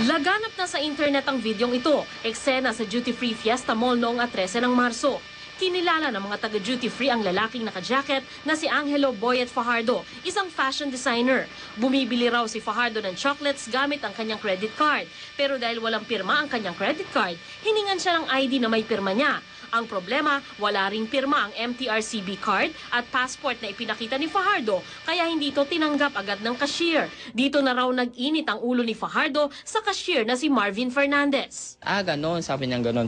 Laganap na sa internet ang videong ito, eksena sa Duty Free Fiesta Mall noong 13 ng Marso. Kinilala ng mga taga-duty free ang lalaking naka-jacket na si Angelo Boyet Fajardo, isang fashion designer. Bumibili raw si Fajardo ng chocolates gamit ang kanyang credit card. Pero dahil walang pirma ang kanyang credit card, hiningan siya ng ID na may pirma niya. Ang problema, wala ring pirma ang MTRCB card at passport na ipinakita ni Fajardo, kaya hindi ito tinanggap agad ng cashier. Dito na raw nag-init ang ulo ni Fajardo sa cashier na si Marvin Fernandez. Ganon, sabi niya ganon.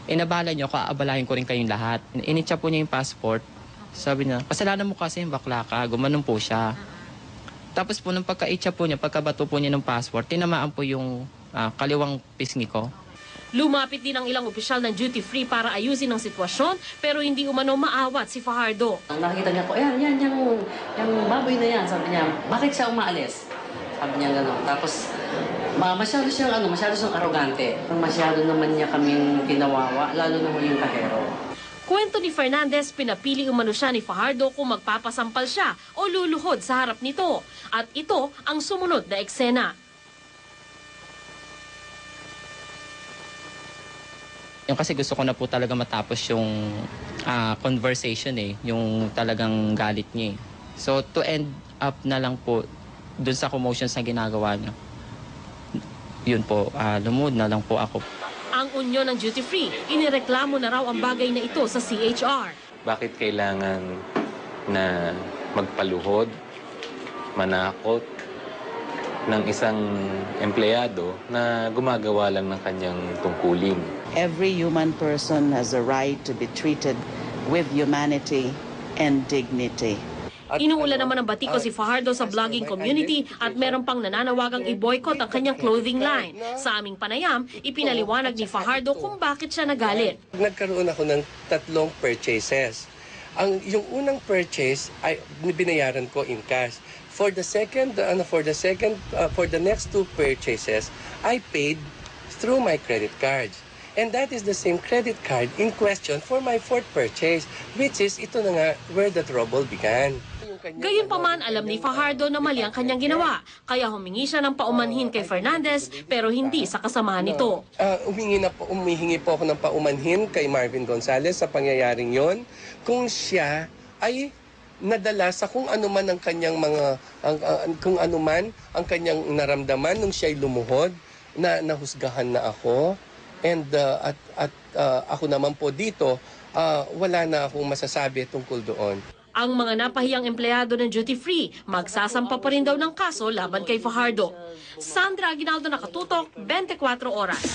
Inabala niyo, kaabalahin ko rin kayong lahat. Initsa po niya yung passport. Sabi niya, kasalanan mo kasi yung bakla ka. Gumanon po siya. Tapos po nung pagka-itsa po niya, pagkabato po niya ng passport, tinamaan po yung kaliwang pisngi ko. Lumapit din ang ilang opisyal ng duty free para ayusin ang sitwasyon, pero hindi umano maawat si Fajardo. Nakita niya ko, yung baboy na yan. Sabi niya, bakit siya umaalis? Sabi niya gano'n. Tapos, masyado siyang arrogante. Masyado naman niya kaming ginawawa, lalo na yung kahero. Kwento ni Fernandez, pinapili umano siya ni Fajardo kung magpapasampal siya o luluhod sa harap nito. At ito ang sumunod na eksena. Yung kasi gusto ko na po talaga matapos yung conversation yung talagang galit niya. So to end up na lang po dun sa commotions na ginagawa niya. Yun po, lumuhod na lang po ako. Ang unyon ng duty free, inireklamo na raw ang bagay na ito sa CHR. Bakit kailangan na magpaluhod, manakot ng isang empleyado na gumagawa lang ng kanyang tungkulin? Every human person has a right to be treated with humanity and dignity. Inuulan naman ng batiko si Fajardo sa vlogging community at meron pang nananawagang i-boycott ang kanyang clothing line. Sa aming panayam, ipinaliwanag ni Fajardo kung bakit siya nagalit. Nagkaroon ako ng 3 purchases. Yung unang purchase ay binayaran ko in cash. For the next 2 purchases, I paid through my credit cards. And that is the same credit card in question for my 4th purchase, which is ito na nga where the trouble began. Gayunpaman, alam ni Fajardo na mali ang kanyang ginawa, kaya humingi siya ng paumanhin kay Fernandez pero hindi sa kasamahan nito. Umihingi po ako ng paumanhin kay Marvin Gonzalez sa pangyayaring yon kung siya ay nadala sa kung ano man ang kanyang ang kanyang naramdaman nung siya'y lumuhod, na nahusgahan na ako. And ako naman po dito, wala na akong masasabi tungkol doon. Ang mga napahiyang empleyado ng duty free, magsasampa pa rin daw ng kaso laban kay Fajardo. Sandra Aguinaldo, nakatutok, 24 oras.